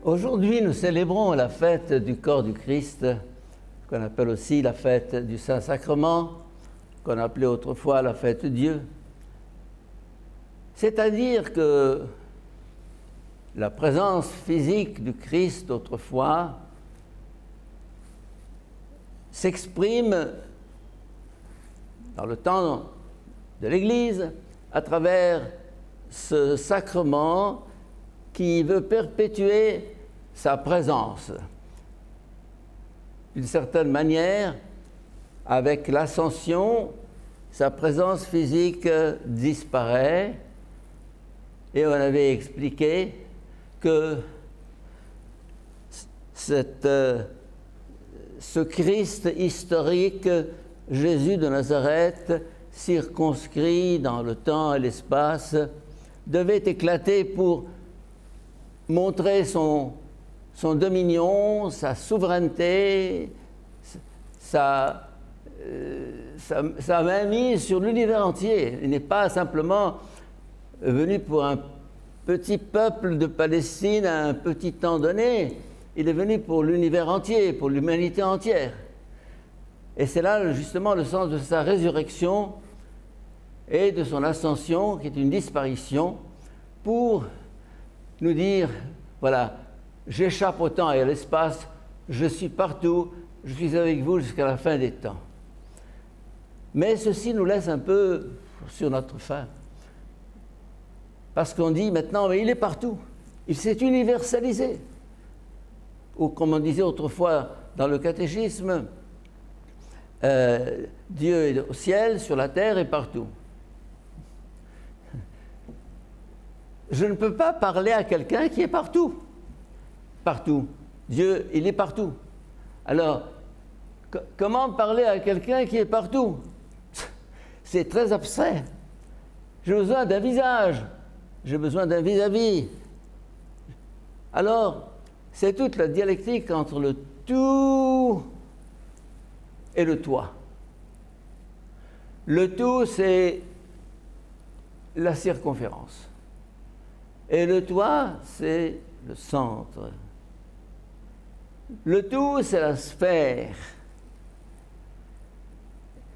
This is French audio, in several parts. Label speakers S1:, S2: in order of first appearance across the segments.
S1: Aujourd'hui, nous célébrons la fête du corps du Christ, qu'on appelle aussi la fête du Saint-Sacrement, qu'on appelait autrefois la fête de Dieu. C'est-à-dire que la présence physique du Christ autrefois s'exprime dans le temps de l'Église à travers ce sacrement qui veut perpétuer sa présence. D'une certaine manière, avec l'ascension, sa présence physique disparaît et on avait expliqué que ce Christ historique, Jésus de Nazareth, circonscrit dans le temps et l'espace, devait éclater pour montrer son dominion, sa souveraineté, sa mainmise sur l'univers entier. Il n'est pas simplement venu pour un petit peuple de Palestine à un petit temps donné, il est venu pour l'univers entier, pour l'humanité entière. Et c'est là justement le sens de sa résurrection et de son ascension, qui est une disparition, pour nous dire, voilà, j'échappe au temps et à l'espace, je suis partout, je suis avec vous jusqu'à la fin des temps. Mais ceci nous laisse un peu sur notre faim. Parce qu'on dit maintenant, mais il est partout, il s'est universalisé. Ou comme on disait autrefois dans le catéchisme, Dieu est au ciel, sur la terre et partout. Je ne peux pas parler à quelqu'un qui est partout. Partout. Dieu, il est partout. Alors, comment parler à quelqu'un qui est partout? C'est très abstrait. J'ai besoin d'un visage. J'ai besoin d'un vis-à-vis. Alors, c'est toute la dialectique entre le tout et le toi. Le tout, c'est la circonférence. Et le toi, c'est le centre. Le tout, c'est la sphère.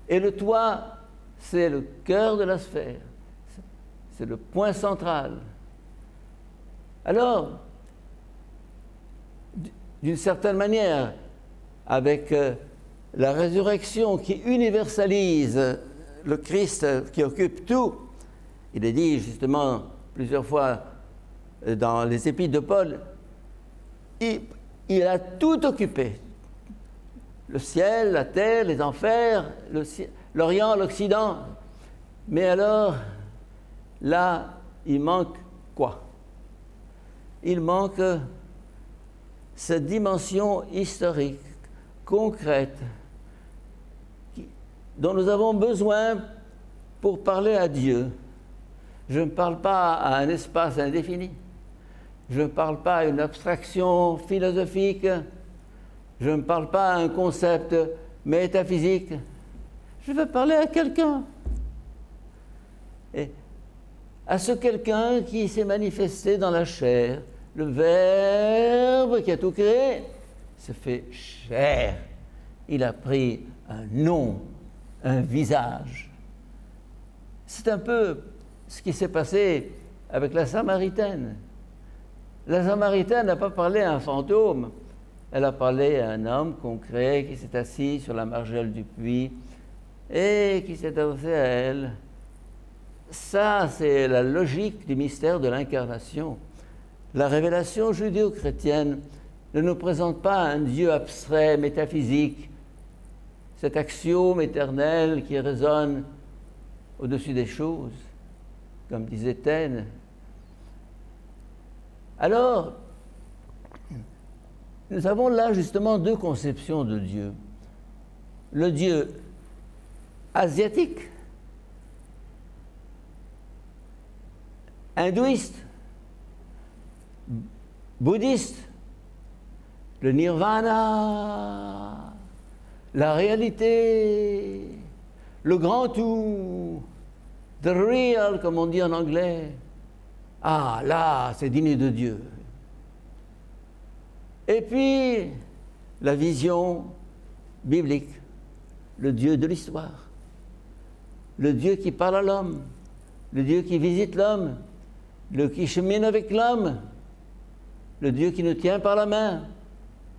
S1: Et le toi, c'est le cœur de la sphère. C'est le point central. Alors, d'une certaine manière, avec la résurrection qui universalise le Christ qui occupe tout, il est dit justement plusieurs fois dans les épîtres de Paul, il a tout occupé. Le ciel, la terre, les enfers, l'Orient, l'Occident. Mais alors, là, il manque quoi? Il manque cette dimension historique, concrète, dont nous avons besoin pour parler à Dieu. Je ne parle pas à un espace indéfini. Je ne parle pas à une abstraction philosophique. Je ne parle pas à un concept métaphysique. Je veux parler à quelqu'un. Et à ce quelqu'un qui s'est manifesté dans la chair. Le Verbe qui a tout créé se fait chair. Il a pris un nom, un visage. C'est un peu ce qui s'est passé avec la Samaritaine. La Samaritaine n'a pas parlé à un fantôme, elle a parlé à un homme concret qui s'est assis sur la margelle du puits et qui s'est adossé à elle. Ça, c'est la logique du mystère de l'incarnation. La révélation judéo-chrétienne ne nous présente pas un Dieu abstrait, métaphysique, cet axiome éternel qui résonne au-dessus des choses, comme disait Taine. Alors, nous avons là justement deux conceptions de Dieu. Le Dieu asiatique, hindouiste, bouddhiste, le nirvana, la réalité, le grand tout, the real, comme on dit en anglais. Ah, là, c'est digne de Dieu. Et puis, la vision biblique, le Dieu de l'histoire, le Dieu qui parle à l'homme, le Dieu qui visite l'homme, le qui chemine avec l'homme, le Dieu qui nous tient par la main,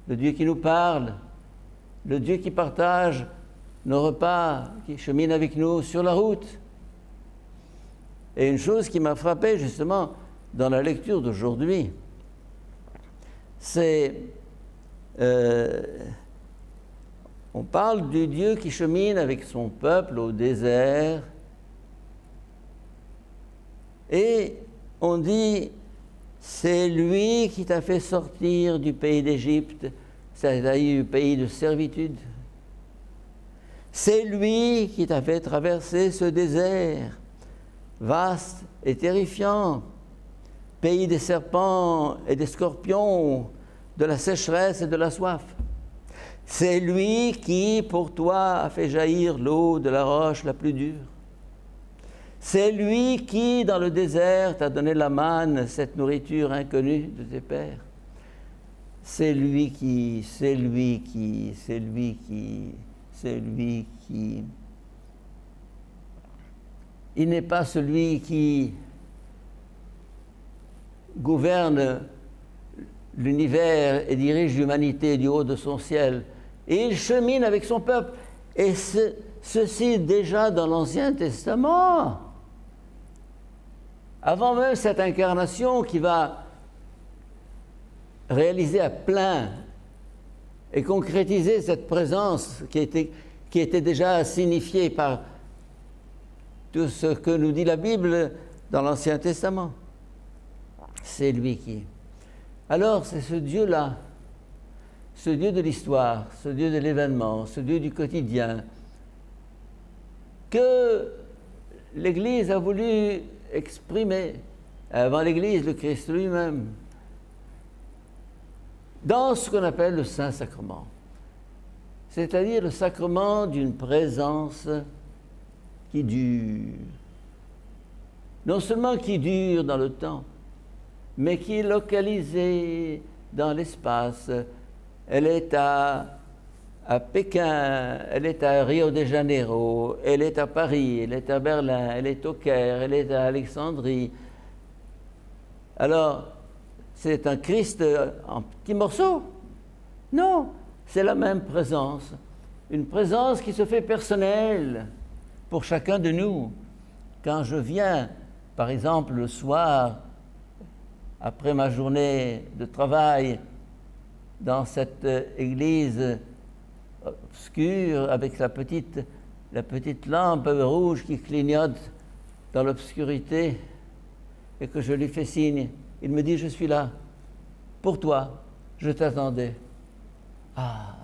S1: le Dieu qui nous parle, le Dieu qui partage nos repas, qui chemine avec nous sur la route. Et une chose qui m'a frappé justement dans la lecture d'aujourd'hui, c'est on parle du Dieu qui chemine avec son peuple au désert et on dit c'est lui qui t'a fait sortir du pays d'Égypte, c'est-à-dire du pays de servitude. C'est lui qui t'a fait traverser ce désert vaste et terrifiant, pays des serpents et des scorpions, de la sécheresse et de la soif. C'est lui qui, pour toi, a fait jaillir l'eau de la roche la plus dure. C'est lui qui, dans le désert, t'a donné la manne, cette nourriture inconnue de tes pères. C'est lui qui. Il n'est pas celui qui gouverne l'univers et dirige l'humanité du haut de son ciel. Et il chemine avec son peuple. Et ceci déjà dans l'Ancien Testament. Avant même cette incarnation qui va réaliser à plein et concrétiser cette présence qui était déjà signifiée par tout ce que nous dit la Bible dans l'Ancien Testament. C'est lui qui. Alors c'est ce Dieu-là, ce Dieu de l'histoire, ce Dieu de l'événement, ce Dieu du quotidien, que l'Église a voulu exprimer, avant l'Église, le Christ lui-même, dans ce qu'on appelle le Saint-Sacrement, c'est-à-dire le sacrement d'une présence qui dure, non seulement qui dure dans le temps, mais qui est localisée dans l'espace. Elle est à Pékin, elle est à Rio de Janeiro, elle est à Paris, elle est à Berlin, elle est au Caire, elle est à Alexandrie. Alors, c'est un Christ en petits morceaux? Non, c'est la même présence. Une présence qui se fait personnelle pour chacun de nous. Quand je viens, par exemple, le soir, après ma journée de travail, dans cette église obscure, avec la petite lampe rouge qui clignote dans l'obscurité, et que je lui fais signe, il me dit, je suis là, pour toi, je t'attendais. Ah,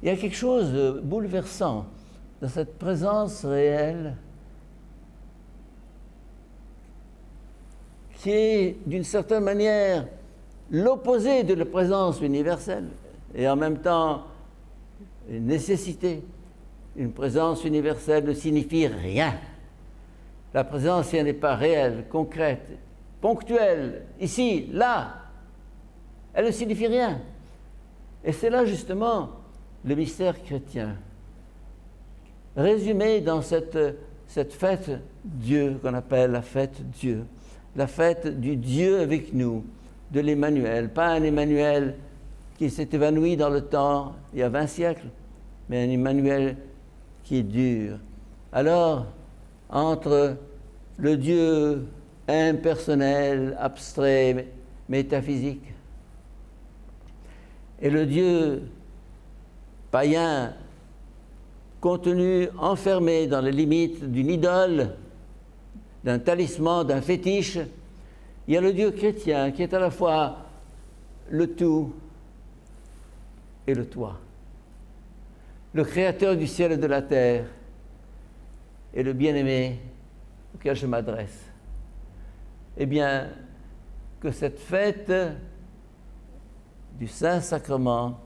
S1: il y a quelque chose de bouleversant dans cette présence réelle qui est d'une certaine manière l'opposé de la présence universelle et en même temps une nécessité. Une présence universelle ne signifie rien. La présence, si elle n'est pas réelle, concrète, ponctuelle, ici, là, elle ne signifie rien. Et c'est là justement le mystère chrétien, résumé dans cette fête Dieu qu'on appelle la fête Dieu, la fête du Dieu avec nous, de l'Emmanuel, pas un Emmanuel qui s'est évanoui dans le temps il y a 20 siècles, mais un Emmanuel qui dure. Alors, entre le Dieu impersonnel, abstrait, métaphysique, et le Dieu païen, contenu, enfermé dans les limites d'une idole, d'un talisman, d'un fétiche, il y a le Dieu chrétien qui est à la fois le tout et le toi, le créateur du ciel et de la terre et le bien-aimé auquel je m'adresse. Eh bien, que cette fête du Saint-Sacrement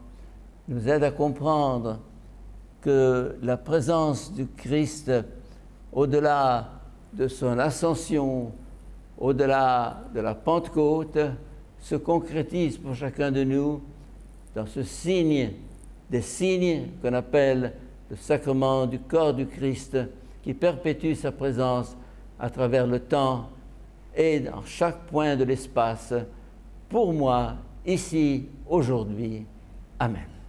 S1: nous aide à comprendre que la présence du Christ, au-delà de son ascension, au-delà de la Pentecôte, se concrétise pour chacun de nous dans ce signe, des signes qu'on appelle le sacrement du corps du Christ, qui perpétue sa présence à travers le temps et dans chaque point de l'espace, pour moi, ici, aujourd'hui. Amen.